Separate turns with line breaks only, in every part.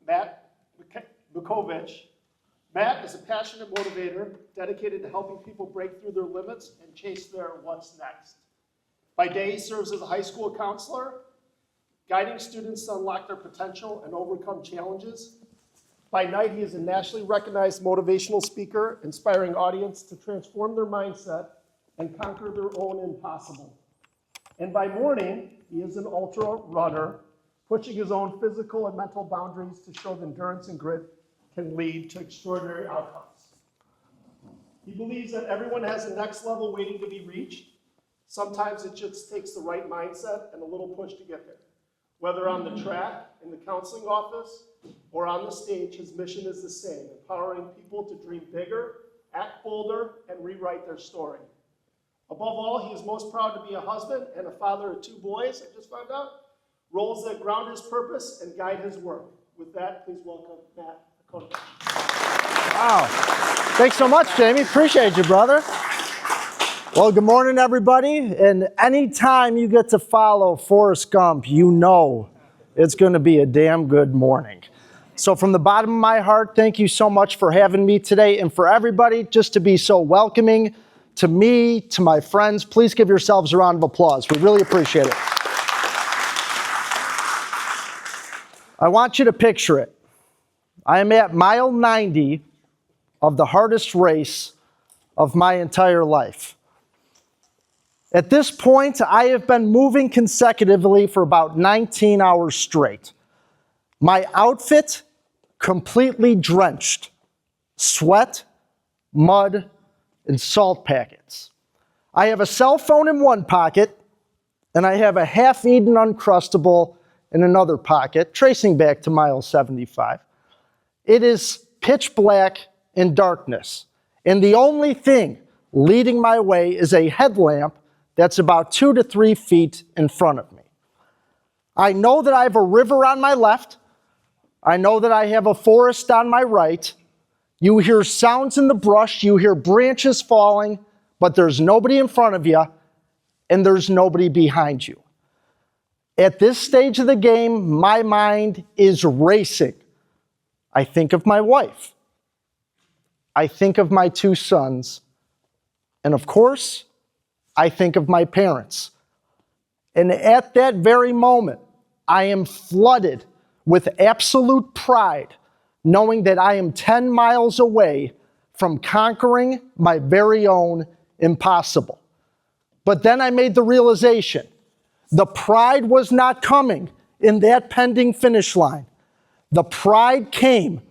Matt Matkovich. Matt is a passionate motivator dedicated to helping people break through their limits and chase their what's next. By day, he serves as a high school counselor, guiding students to unlock their potential and overcome challenges. By night, he is a nationally recognized motivational speaker, inspiring audience to transform their mindset and conquer their own impossible. And by morning, he is an ultra runner, pushing his own physical and mental boundaries to show that endurance and grit can lead to extraordinary outcomes. He believes that everyone has a next level waiting to be reached. Sometimes it just takes the right mindset and a little push to get there. Whether on the track, in the counseling office, or on the stage, his mission is the same, empowering people to dream bigger, act bolder, and rewrite their story. Above all, he is most proud to be a husband and a father of 2 boys, I just found out, roles that ground his purpose and guide his work. With that, please welcome Matt Matkovich.
Wow. Thanks so much, Jamie. Appreciate you, brother. Well, good morning, everybody. And anytime you get to follow Forrest Gump, you know it's going to be a damn good morning. So from the bottom of my heart, thank you so much for having me today, and for everybody just to be so welcoming to me, to my friends. Please give yourselves a round of applause. We really appreciate it. I want you to picture it. I am at mile 90 of the hardest race of my entire life. At this point, I have been moving consecutively for about 19 hours straight. My outfit completely drenched. Sweat, mud, and salt packets. I have a cell phone in one pocket, and I have a half-eaten Uncrustable in another pocket, tracing back to mile 75. It is pitch black in darkness, and the only thing leading my way is a headlamp that's about 2 to 3 feet in front of me. I know that I have a river on my left. I know that I have a forest on my right. You hear sounds in the brush, you hear branches falling, but there's nobody in front of you, and there's nobody behind you. At this stage of the game, my mind is racing. I think of my wife. I think of my 2 sons. And of course, I think of my parents. And at that very moment, I am flooded with absolute pride, knowing that I am 10 miles away from conquering my very own impossible. But then I made the realization, the pride was not coming in that pending finish line. The pride came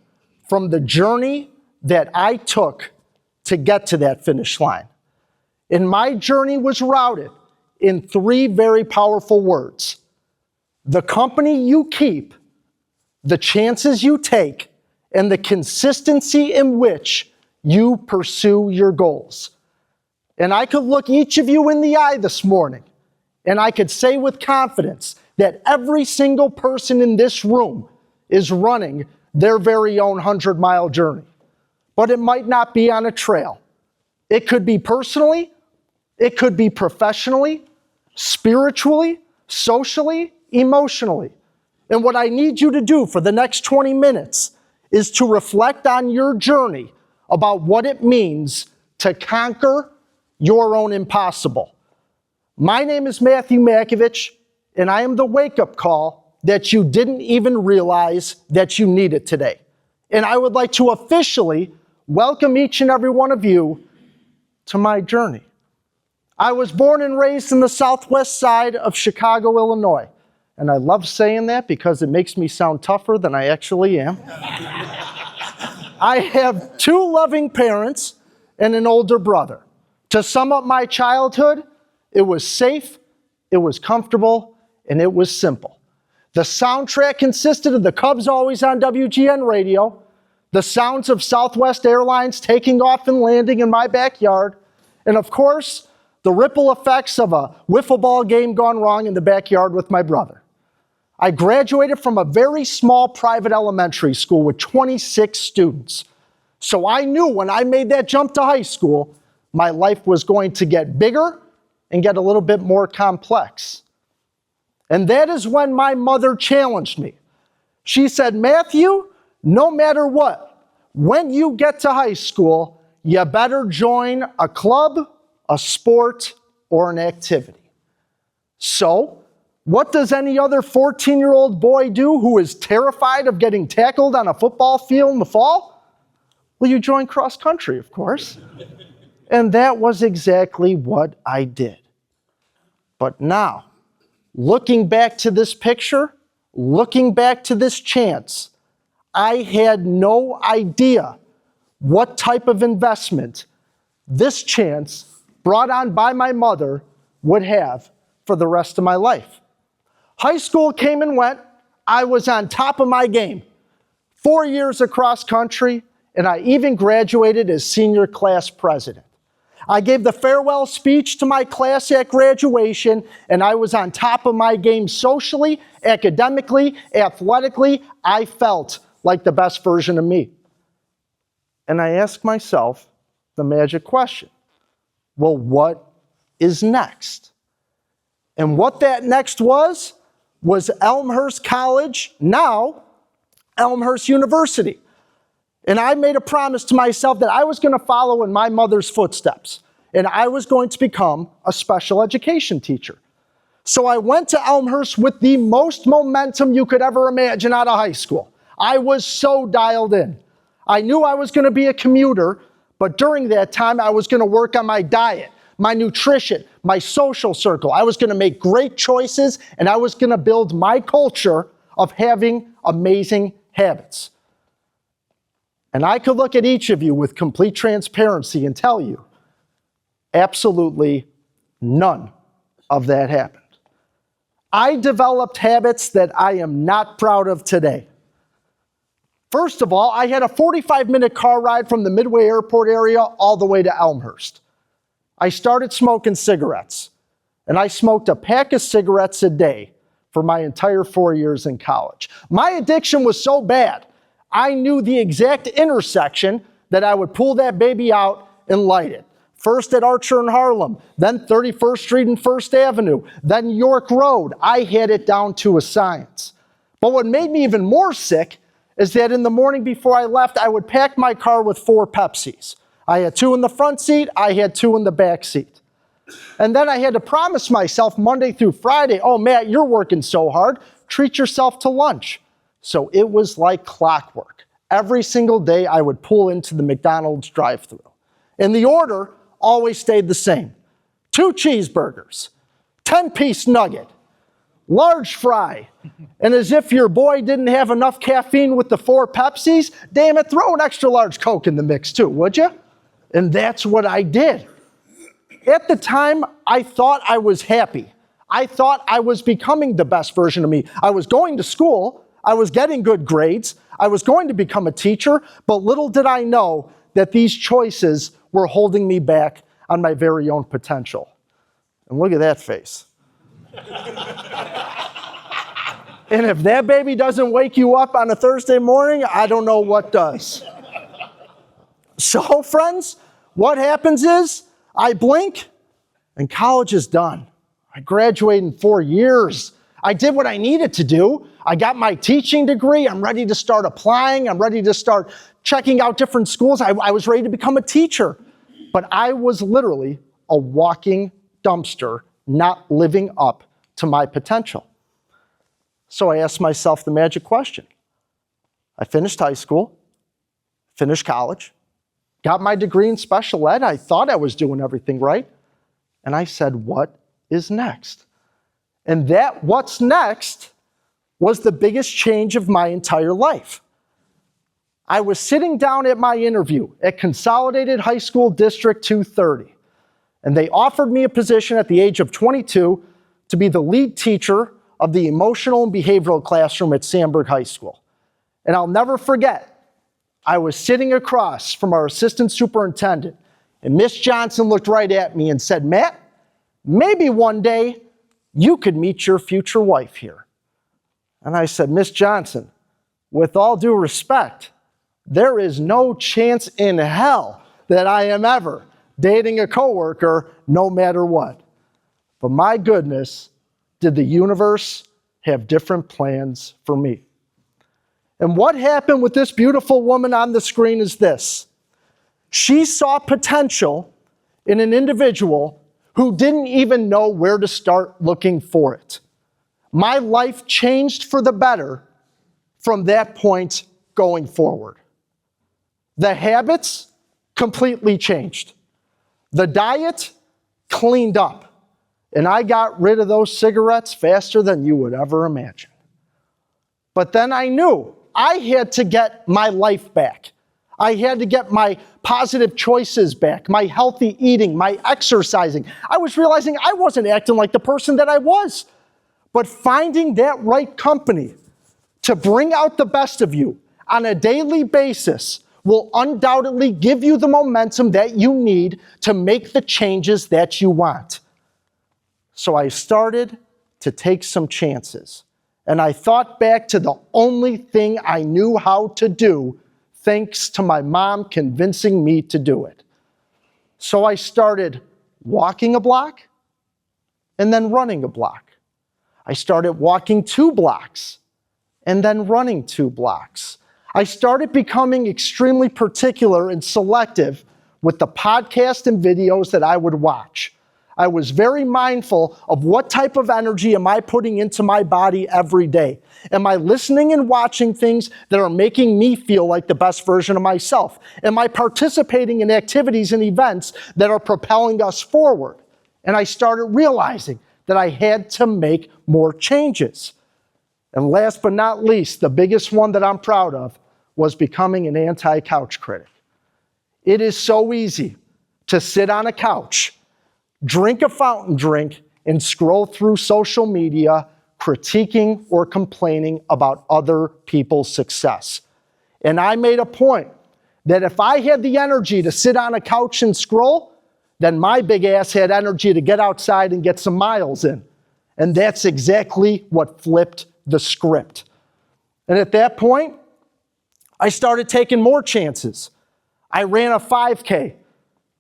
from the journey that I took to get to that finish line. And my journey was routed in 3 very powerful words: the company you keep, the chances you take, and the consistency in which you pursue your goals. And I could look each of you in the eye this morning, and I could say with confidence that every single person in this room is running their very own 100-mile journey. But it might not be on a trail. It could be personally, it could be professionally, spiritually, socially, emotionally. And what I need you to do for the next 20 minutes is to reflect on your journey about what it means to conquer your own impossible. My name is Matt Matkovich, and I am the wake-up call that you didn't even realize that you needed today. And I would like to officially welcome each and every one of you to my journey. I was born and raised in the southwest side of Chicago, Illinois. And I love saying that because it makes me sound tougher than I actually am. I have 2 loving parents and an older brother. To sum up my childhood, it was safe, it was comfortable, and it was simple. The soundtrack consisted of the Cubs always on WGN radio, the sounds of Southwest Airlines taking off and landing in my backyard, and of course, the ripple effects of a wiffle ball game gone wrong in the backyard with my brother. I graduated from a very small private elementary school with 26 students. So I knew when I made that jump to high school, my life was going to get bigger and get a little bit more complex. And that is when my mother challenged me She said, Matthew, no matter what, when you get to high school, you better join a club, a sport, or an activity. So, what does any other 14-year-old boy do who is terrified of getting tackled on a football field in the fall? Well, you join cross country, of course. And that was exactly what I did. But now, looking back to this picture, looking back to this chance, I had no idea what type of investment this chance, brought on by my mother, would have for the rest of my life. High school came and went. I was on top of my game. 4 years across country, and I even graduated as senior class president. I gave the farewell speech to my class at graduation, and I was on top of my game socially, academically, athletically. I felt like the best version of me. And I asked myself the magic question, well, what is next? And what that next was Elmhurst College, now Elmhurst University. And I made a promise to myself that I was going to follow in my mother's footsteps, and I was going to become a special education teacher. So I went to Elmhurst with the most momentum you could ever imagine out of high school. I was so dialed in. I knew I was going to be a commuter, but during that time, I was going to work on my diet, my nutrition, my social circle. I was going to make great choices, and I was going to build my culture of having amazing habits. And I could look at each of you with complete transparency and tell you, absolutely none of that happened. I developed habits that I am not proud of today. First of all, I had a 45-minute car ride from the Midway Airport area all the way to Elmhurst. I started smoking cigarettes, and I smoked a pack of cigarettes a day for my entire 4 years in college. My addiction was so bad, I knew the exact intersection that I would pull that baby out and light it. First at Archer and Harlem, then 31st Street and 1st Avenue, then York Road. I had it down to a science. But what made me even more sick is that in the morning before I left, I would pack my car with 4 Pepsis. I had 2 in the front seat, I had 2 in the back seat. And then I had to promise myself Monday through Friday, oh, Matt, you're working so hard, treat yourself to lunch. So it was like clockwork. Every single day I would pull into the McDonald's drive-thru. And the order always stayed the same. 2 cheeseburgers, 10-piece nugget, large fry. And as if your boy didn't have enough caffeine with the 4 Pepsis, damn it, throw an extra large Coke in the mix too, would you? And that's what I did. At the time, I thought I was happy. I thought I was becoming the best version of me. I was going to school, I was getting good grades, I was going to become a teacher, but little did I know that these choices were holding me back on my very own potential. And look at that face. And if that baby doesn't wake you up on a Thursday morning, I don't know what does. So, friends, what happens is I blink and college is done. I graduated in 4 years. I did what I needed to do. I got my teaching degree. I'm ready to start applying. I'm ready to start checking out different schools. I was ready to become a teacher. But I was literally a walking dumpster, not living up to my potential. So I asked myself the magic question. I finished high school, finished college, got my degree in special ed. I thought I was doing everything right. And I said, what is next? And that what's next was the biggest change of my entire life. I was sitting down at my interview at Consolidated High School District 230, and they offered me a position at the age of 22 to be the lead teacher of the emotional and behavioral classroom at Sandburg High School. And I'll never forget, I was sitting across from our assistant superintendent, and Miss Johnson looked right at me and said, Matt, maybe one day you could meet your future wife here. And I said, Miss Johnson, with all due respect, there is no chance in hell that I am ever dating a coworker no matter what. But my goodness, did the universe have different plans for me. And what happened with this beautiful woman on the screen is this. She saw potential in an individual who didn't even know where to start looking for it. My life changed for the better from that point going forward. The habits completely changed. The diet cleaned up. And I got rid of those cigarettes faster than you would ever imagine. But then I knew I had to get my life back. I had to get my positive choices back, my healthy eating, my exercising. I was realizing I wasn't acting like the person that I was. But finding that right company to bring out the best of you on a daily basis will undoubtedly give you the momentum that you need to make the changes that you want. So I started to take some chances. And I thought back to the only thing I knew how to do, thanks to my mom convincing me to do it. So I started walking a block and then running a block. I started walking 2 blocks and then running 2 blocks. I started becoming extremely particular and selective with the podcasts and videos that I would watch. I was very mindful of what type of energy am I putting into my body every day. Am I listening and watching things that are making me feel like the best version of myself? Am I participating in activities and events that are propelling us forward? And I started realizing that I had to make more changes. And last but not least, the biggest one that I'm proud of was becoming an anti-couch critic. It is so easy to sit on a couch, drink a fountain drink, and scroll through social media, critiquing or complaining about other people's success. And I made a point that if I had the energy to sit on a couch and scroll, then my big ass had energy to get outside and get some miles in. And that's exactly what flipped the script. And at that point, I started taking more chances. I ran a 5K.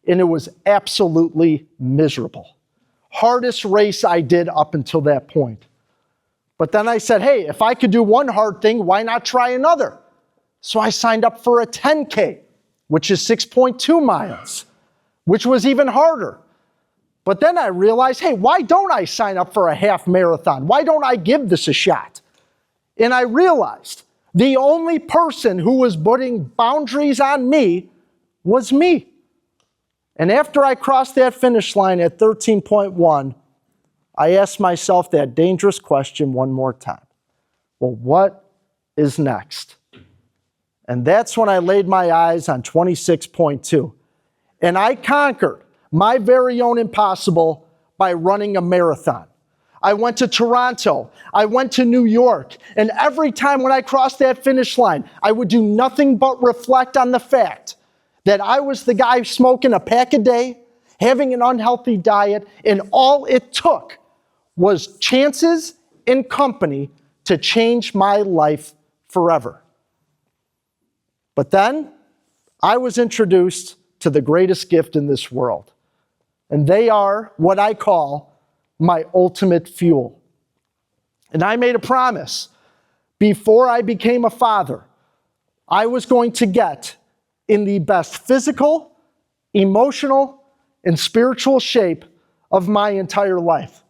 And it was absolutely miserable. Hardest race I did up until that point. But then I said, hey, if I could do one hard thing, why not try another? So I signed up for a 10K, which is 6.2 miles, which was even harder. But then I realized, hey, why don't I sign up for a half marathon? Why don't I give this a shot? And I realized the only person who was putting boundaries on me was me. And after I crossed that finish line at 13.1, I asked myself that dangerous question one more time. Well, what is next? And that's when I laid my eyes on 26.2. And I conquered my very own impossible by running a marathon. I went to Toronto, I went to New York, and every time when I crossed that finish line, I would do nothing but reflect on the fact that I was the guy smoking a pack a day, having an unhealthy diet, and all it took was chances and company to change my life forever. But then I was introduced to the greatest gift in this world, and they are what I call my ultimate fuel. And I made a promise before I became a father, I was going to get in the best physical, emotional, and spiritual shape of my entire life.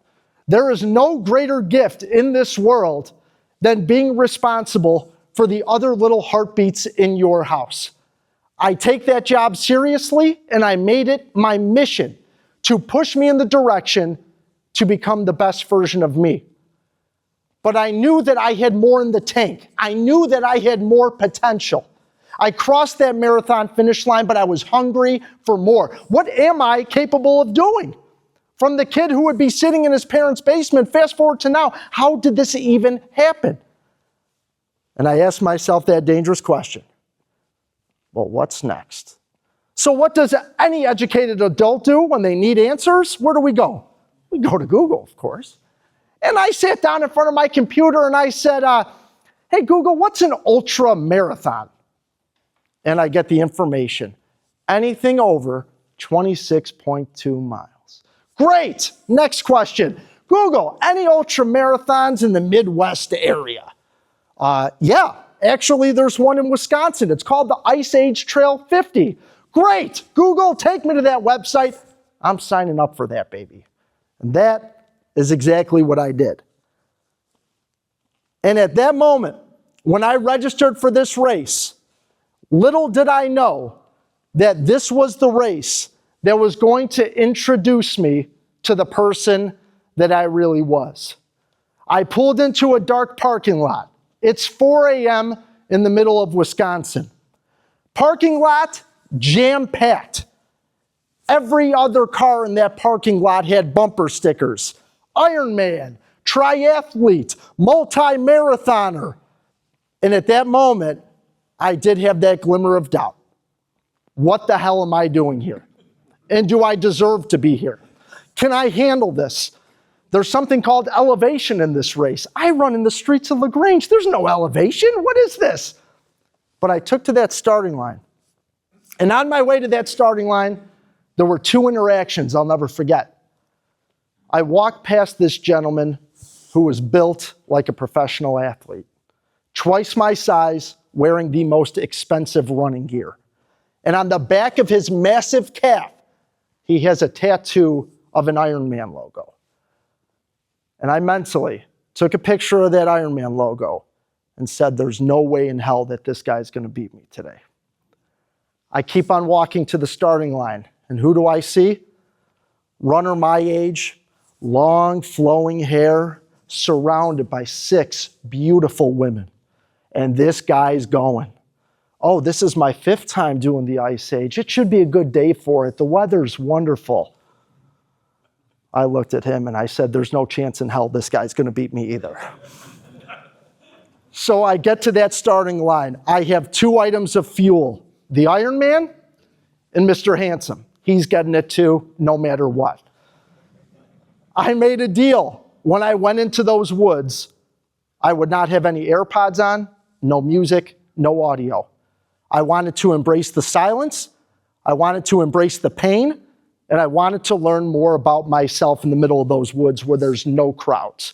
There is no greater gift in this world than being responsible for the other little heartbeats in your house. I take that job seriously, and I made it my mission to push me in the direction to become the best version of me. But I knew that I had more in the tank. I knew that I had more potential. I crossed that marathon finish line, but I was hungry for more. What am I capable of doing? From the kid who would be sitting in his parents' basement, fast forward to now, how did this even happen? And I asked myself that dangerous question. Well, what's next? So what does any educated adult do when they need answers? Where do we go? We go to Google, of course. And I sat down in front of my computer and I said, hey, Google, what's an ultra marathon? And I get the information. Anything over 26.2 miles. Great. Next question. Google, any ultra marathons in the Midwest area? Yeah, Actually, there's one in Wisconsin. It's called the Ice Age Trail 50. Great. Google, take me to that website. I'm signing up for that, baby. And that is exactly what I did. And at that moment, when I registered for this race, little did I know that this was the race that was going to introduce me to the person that I really was. I pulled into a dark parking lot. It's 4 a.m. in the middle of Wisconsin. Parking lot, jam-packed. Every other car in that parking lot had bumper stickers. Ironman, triathlete, multi-marathoner. And at that moment, I did have that glimmer of doubt. What the hell am I doing here? And do I deserve to be here? Can I handle this? There's something called elevation in this race. I run in the streets of LaGrange. There's no elevation. What is this? But I took to that starting line. And on my way to that starting line, there were two interactions I'll never forget. I walked past this gentleman who was built like a professional athlete, twice my size, wearing the most expensive running gear. And on the back of his massive calf, he has a tattoo of an Ironman logo. And I mentally took a picture of that Ironman logo and said, there's no way in hell that this guy's going to beat me today. I keep on walking to the starting line, and who do I see? Runner my age, long flowing hair, surrounded by 6 beautiful women. And this guy's going. Oh, this is my 5th time doing the Ice Age. It should be a good day for it. The weather's wonderful. I looked at him and I said, there's no chance in hell this guy's going to beat me either. So I get to that starting line. I have 2 items of fuel, the Ironman and Mr. Handsome. He's getting it too, no matter what. I made a deal. When I went into those woods, I would not have any AirPods on, no music, no audio. I wanted to embrace the silence. I wanted to embrace the pain. And I wanted to learn more about myself in the middle of those woods where there's no crowds.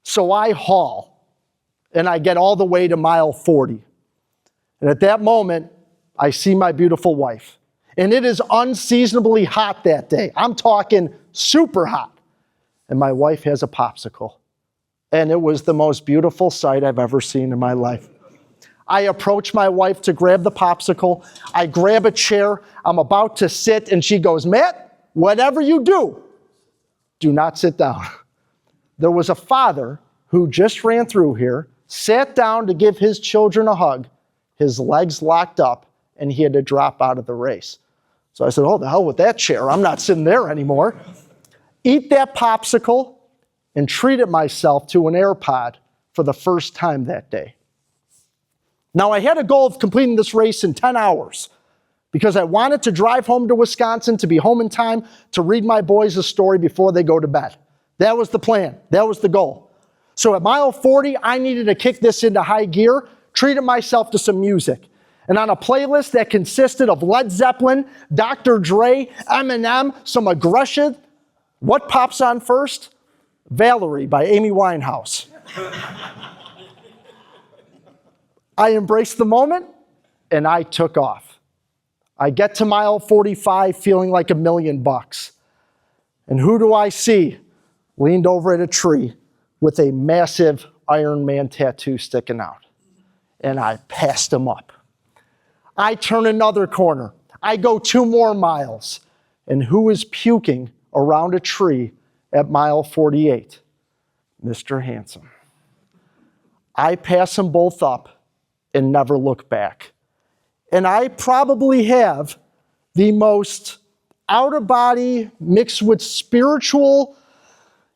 So I haul, and I get all the way to mile 40. And at that moment, I see my beautiful wife. And it is unseasonably hot that day. I'm talking super hot. And my wife has a popsicle. And it was the most beautiful sight I've ever seen in my life. I approach my wife to grab the popsicle. I grab a chair. I'm about to sit, and she goes, Matt, whatever you do, do not sit down. There was a father who just ran through here, sat down to give his children a hug, his legs locked up, and he had to drop out of the race. So I said, oh, the hell with that chair. I'm not sitting there anymore. Eat that popsicle and treated myself to an AirPod for the first time that day. Now, I had a goal of completing this race in 10 hours because I wanted to drive home to Wisconsin to be home in time to read my boys a story before they go to bed. That was the plan. That was the goal. So at mile 40, I needed to kick this into high gear, treated myself to some music. And on a playlist that consisted of Led Zeppelin, Dr. Dre, Eminem, some aggression, what pops on first? Valerie by Amy Winehouse. I embraced the moment, and I took off. I get to mile 45 feeling like $1 million. And who do I see? Leaned over at a tree with a massive Ironman tattoo sticking out. And I passed him up. I turn another corner. I go 2 more miles. And who is puking around a tree at mile 48? Mr. Handsome. I pass them both up and never look back. And I probably have the most out-of-body mixed with spiritual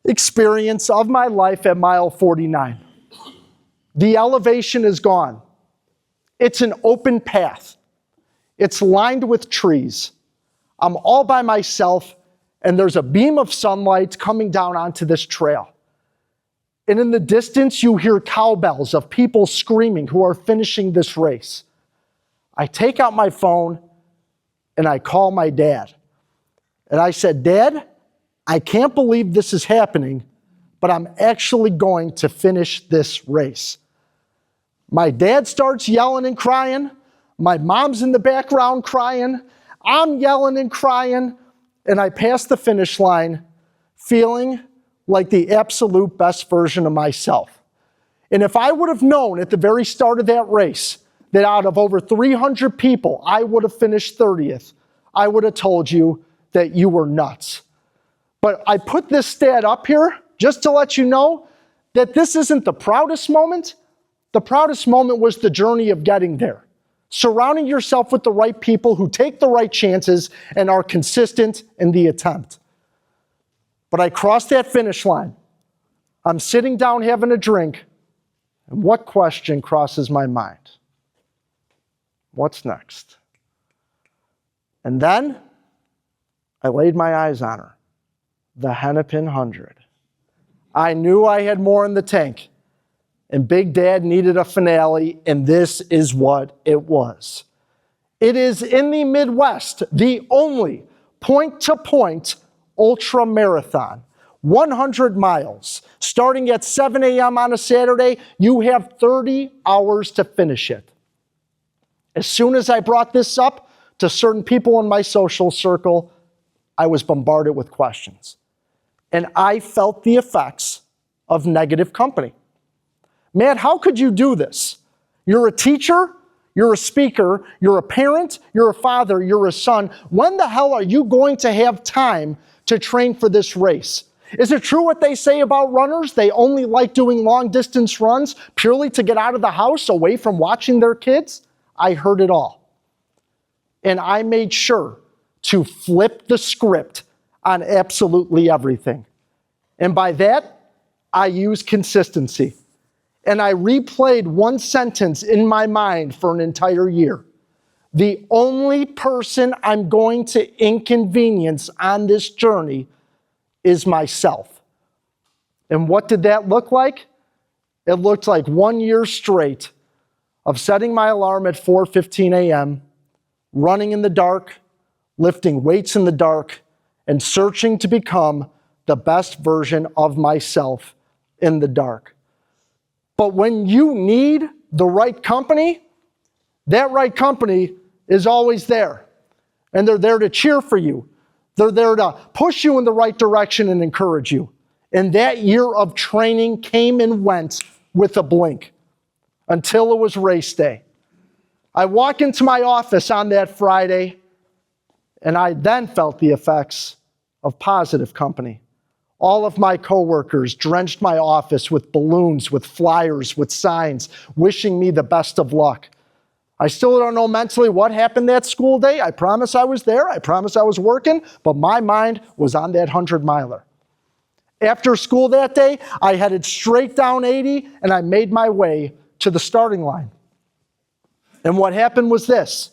experience of my life at mile 49. The elevation is gone. It's an open path. It's lined with trees. I'm all by myself, and there's a beam of sunlight coming down onto this trail. And in the distance, you hear cowbells of people screaming who are finishing this race. I take out my phone and I call my dad. And I said, Dad, I can't believe this is happening, but I'm actually going to finish this race. My dad starts yelling and crying. My mom's in the background crying. I'm yelling and crying. And I pass the finish line feeling like the absolute best version of myself. And if I would have known at the very start of that race that out of over 300 people, I would have finished 30th, I would have told you that you were nuts. But I put this stat up here just to let you know that this isn't the proudest moment. The proudest moment was the journey of getting there. Surrounding yourself with the right people who take the right chances and are consistent in the attempt. But I crossed that finish line. I'm sitting down having a drink, and what question crosses my mind? What's next? And then I laid my eyes on her, the Hennepin 100. I knew I had more in the tank, and Big Dad needed a finale, and this is what it was. It is in the Midwest, the only point-to-point ultramarathon, 100 miles. Starting at 7 a.m. on a Saturday, you have 30 hours to finish it. As soon as I brought this up to certain people in my social circle, I was bombarded with questions. And I felt the effects of negative company. Matt, how could you do this? You're a teacher, you're a speaker, you're a parent, you're a father, you're a son. When the hell are you going to have time to train for this race? Is it true what they say about runners? They only like doing long distance runs purely to get out of the house away from watching their kids? I heard it all. And I made sure to flip the script on absolutely everything. And by that, I use consistency. And I replayed one sentence in my mind for an entire year. The only person I'm going to inconvenience on this journey is myself. And what did that look like? It looked like 1 year straight of setting my alarm at 4:15 a.m., running in the dark, lifting weights in the dark, and searching to become the best version of myself in the dark. But when you need the right company, that right company is always there. And they're there to cheer for you. They're there to push you in the right direction and encourage you. And that year of training came and went with a blink until it was race day. I walk into my office on that Friday, and I then felt the effects of positive company. All of my coworkers drenched my office with balloons, with flyers, with signs, wishing me the best of luck. I still don't know mentally what happened that school day. I promise I was there. I promise I was working, but my mind was on that 100-miler. After school that day, I headed straight down 80, and I made my way to the starting line. And what happened was this.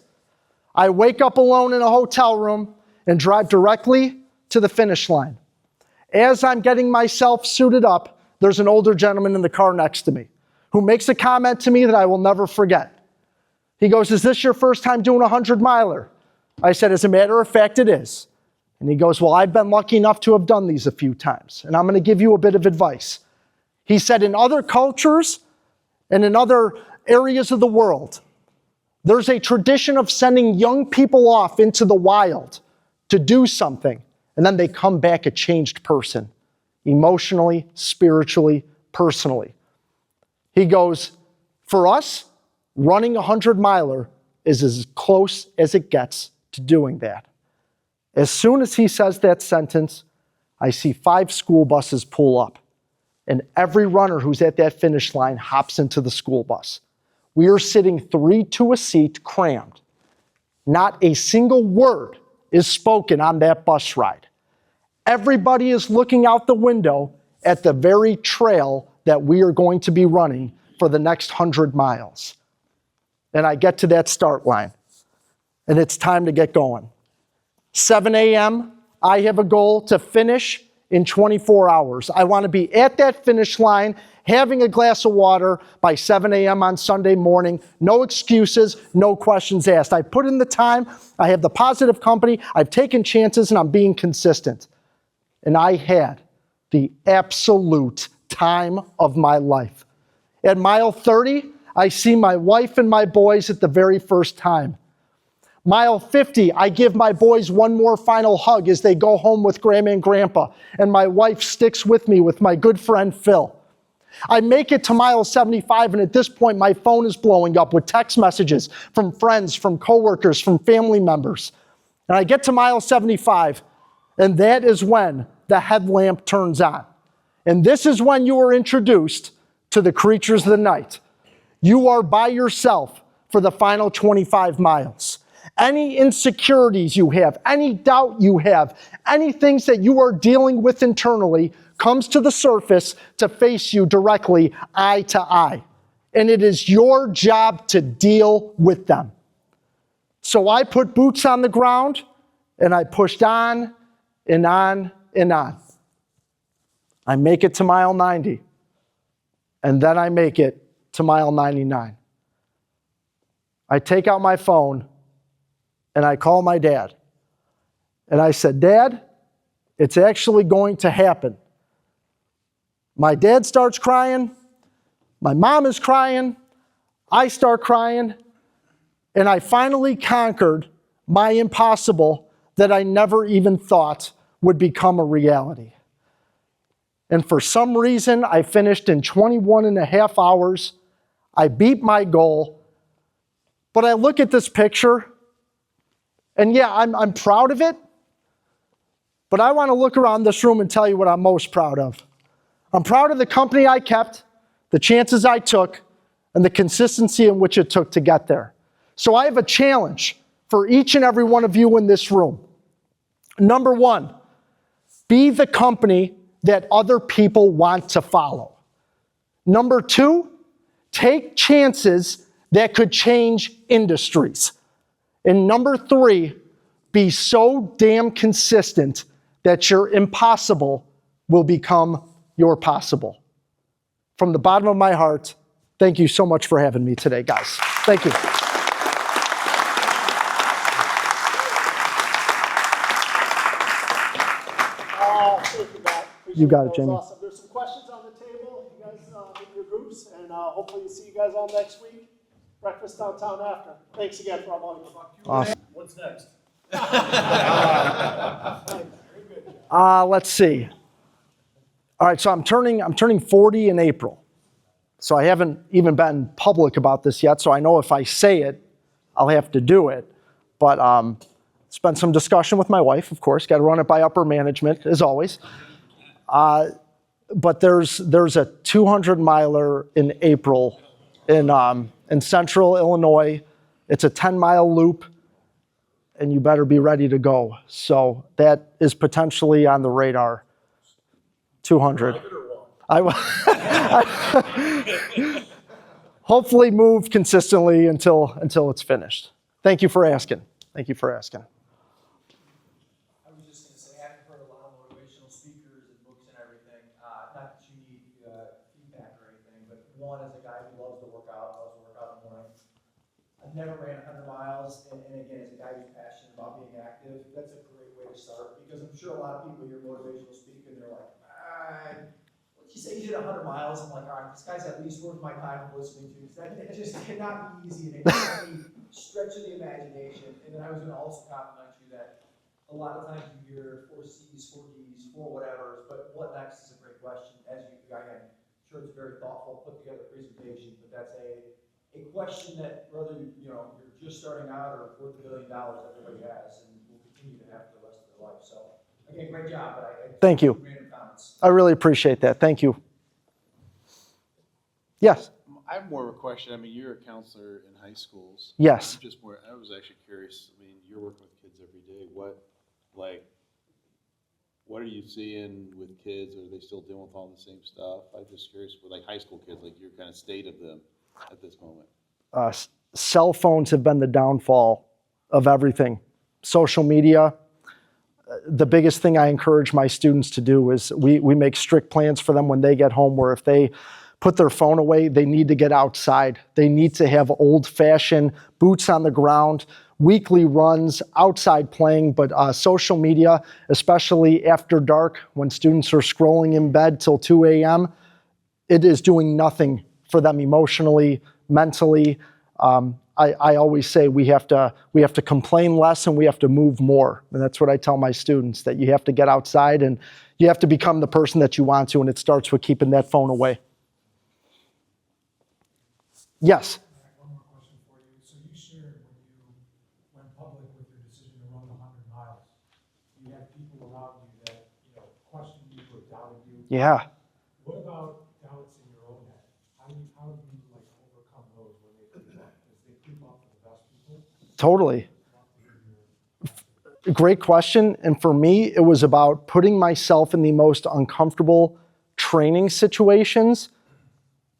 I wake up alone in a hotel room and drive directly to the finish line. As I'm getting myself suited up, there's an older gentleman in the car next to me who makes a comment to me that I will never forget. He goes, "Is this your first time doing a 100-miler?" I said, "As a matter of fact, it is." And he goes, "Well, I've been lucky enough to have done these a few times, and I'm going to give you a bit of advice." He said, in other cultures and in other areas of the world, there's a tradition of sending young people off into the wild to do something, and then they come back a changed person, emotionally, spiritually, personally. He goes, "For us, running a 100-miler is as close as it gets to doing that." As soon as he says that sentence, I see 5 school buses pull up, and every runner who's at that finish line hops into the school bus. We are sitting 3 to a seat, crammed. Not a single word is spoken on that bus ride. Everybody is looking out the window at the very trail that we are going to be running for the next 100 miles. And I get to that start line, and it's time to get going. 7 a.m., I have a goal to finish in 24 hours. I want to be at that finish line, having a glass of water by 7 a.m. on Sunday morning. No excuses, no questions asked. I put in the time, I have the positive company, I've taken chances, and I'm being consistent. And I had the absolute time of my life. At mile 30, I see my wife and my boys at the very first time. Mile 50, I give my boys one more final hug as they go home with Grandma and Grandpa, and my wife sticks with me with my good friend Phil. I make it to mile 75, and at this point, my phone is blowing up with text messages from friends, from coworkers, from family members. And I get to mile 75, and that is when the headlamp turns on. And this is when you are introduced to the creatures of the night. You are by yourself for the final 25 miles. Any insecurities you have, any doubt you have, any things that you are dealing with internally comes to the surface to face you directly, eye to eye. And it is your job to deal with them. So I put boots on the ground, and I pushed on and on and on. I make it to mile 90, and then I make it to mile 99. I take out my phone, and I call my dad. And I said, Dad, it's actually going to happen. My dad starts crying. My mom is crying. I start crying. And I finally conquered my impossible that I never even thought would become a reality. And for some reason, I finished in 21 and a half hours. I beat my goal. But I look at this picture, and yeah, I'm proud of it. But I want to look around this room and tell you what I'm most proud of. I'm proud of the company I kept, the chances I took, and the consistency in which it took to get there. So I have a challenge for each and every one of you in this room. Number one, be the company that other people want to follow. Number two, take chances that could change industries. And number three, be so damn consistent that your impossible will become your possible. From the bottom of my heart, thank you so much for having me today, guys. Thank you.
Thank you, Matt.
You got it,
That was
Jamie.
awesome. There's some questions on the table. You guys in your groups, and hopefully see you guys all next week. Breakfast downtown after. Thanks again for all of you.
Awesome.
What's next?
Let's see. All right, so I'm turning 40 in April. So I haven't even been public about this yet, so I know if I say it, I'll have to do it. But it's been some discussion with my wife, of course. Got to run it by upper management, as always. But there's a 200-miler in April in central Illinois. It's a 10-mile loop, and you better be ready to go. So that is potentially on the radar. 200. I will hopefully move consistently until it's finished. Thank you for asking. Thank you for asking.
I was just going to say, I've heard a lot of motivational speakers and books and everything. Not that you need feedback or anything, but one, as a guy who loves to work out in the morning. I've never ran 100 miles, and again, as a guy who's passionate about being active, that's a great way to start, because I'm sure a lot of people hear motivational speaker and they're like, what you say you did 100 miles? I'm like, all right, this guy's at least worth my time of listening to. That just cannot be easy, and it cannot be stretching the imagination. And then I was going to also compliment you that a lot of times you hear 4 C's, 4 D's, 4 whatevers, but what next is a great question. As you, again, sure it's very thoughtful, put together presentation, but that's a question that whether you're just starting out or worth $1 billion, everybody has, and will continue to have for the rest of their life. So again, great job. But
Thank you. I really appreciate that. Thank you. Yes.
I have more of a question. I mean, you're a counselor in high schools.
Yes.
I was actually curious. I mean, you're working with kids every day. What are you seeing with kids? Are they still dealing with all the same stuff? I'm just curious with high school kids, your kind of state of them at this moment.
Cell phones have been the downfall of everything. Social media. The biggest thing I encourage my students to do is we make strict plans for them when they get home, where if they put their phone away, they need to get outside. They need to have old-fashioned boots on the ground, weekly runs, outside playing, but social media, especially after dark when students are scrolling in bed till 2 a.m., it is doing nothing for them emotionally, mentally. I always say we have to complain less and we have to move more. And that's what I tell my students, that you have to get outside and you have to become the person that you want to, and it starts with keeping that phone away. Yes?
One more question for you. So you shared when you went public with your decision to run the 100 miles, you had people around you that, questioned you or doubted you.
Yeah.
What about doubts in your own head? How do you overcome those when they creep up? Because they creep up for the best people.
Totally. Great question. And for me, it was about putting myself in the most uncomfortable training situations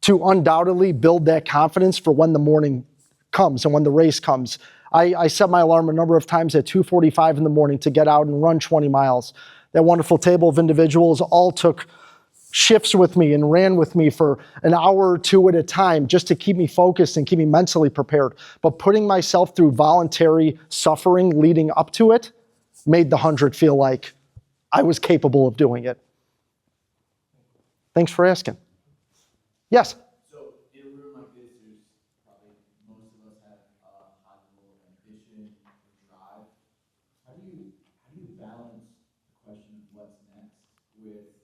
to undoubtedly build that confidence for when the morning comes and when the race comes. I set my alarm a number of times at 2:45 in the morning to get out and run 20 miles. That wonderful table of individuals all took shifts with me and ran with me for an hour or two at a time just to keep me focused and keep me mentally prepared. But putting myself through voluntary suffering leading up to it made the 100 feel like I was capable of doing it. Thanks for asking. Yes?
So in a room like this, there's probably most of us have a high level of ambition or drive. How do you balance the question of what's next with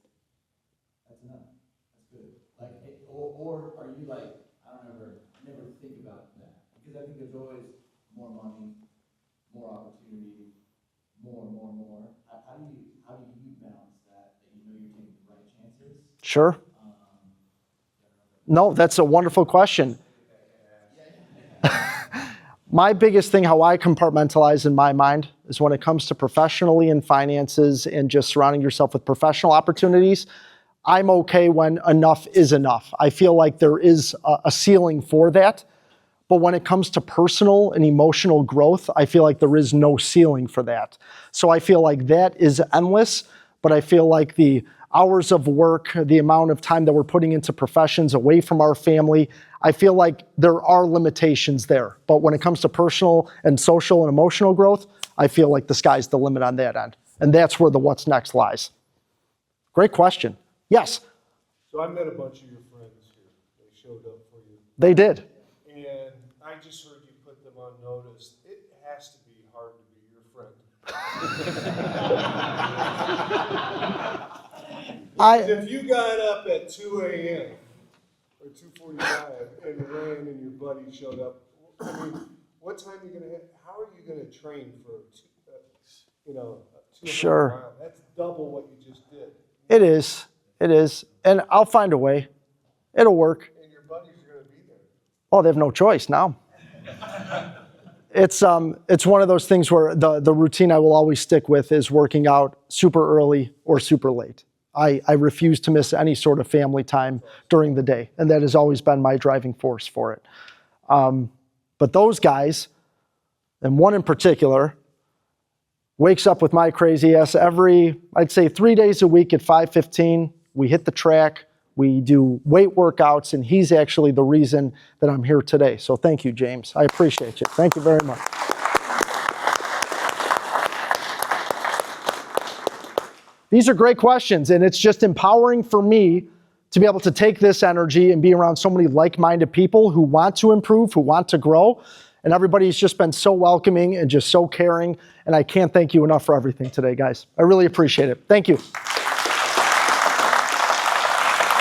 that's enough, that's good, or are you like, I never think about that, because I think there's always more money, more opportunity, more. How do you balance that you know you're taking the right chances?
Sure. No, that's a wonderful question. My biggest thing, how I compartmentalize in my mind, is when it comes to professionally and finances and just surrounding yourself with professional opportunities, I'm okay when enough is enough. I feel like there is a ceiling for that. But when it comes to personal and emotional growth, I feel like there is no ceiling for that. So I feel like that is endless, but I feel like the hours of work, the amount of time that we're putting into professions away from our family, I feel like there are limitations there. But when it comes to personal and social and emotional growth, I feel like the sky's the limit on that end. And that's where the what's next lies. Great question. Yes?
So I met a bunch of your friends here. They showed up for you.
They did.
And I just heard you put them on notice. It has to be hard to be your friend. If you got up at 2 a.m. or 2:45 and ran and your buddy showed up, I mean, what time are you going to have? How are you going to train for, 200
Sure.
miles? That's double what you just did.
It is. It is. And I'll find a way. It'll work.
And your buddies are going to be there.
Oh, they have no choice now. It's one of those things where the routine I will always stick with is working out super early or super late. I refuse to miss any sort of family time during the day, and that has always been my driving force for it. But those guys, and one in particular, wakes up with my crazy ass every, I'd say 3 days a week at 5:15. We hit the track, we do weight workouts, and he's actually the reason that I'm here today. So thank you, James. I appreciate you. Thank you very much. These are great questions, and it's just empowering for me to be able to take this energy and be around so many like-minded people who want to improve, who want to grow. And everybody's just been so welcoming and just so caring. And I can't thank you enough for everything today, guys. I really appreciate it. Thank you.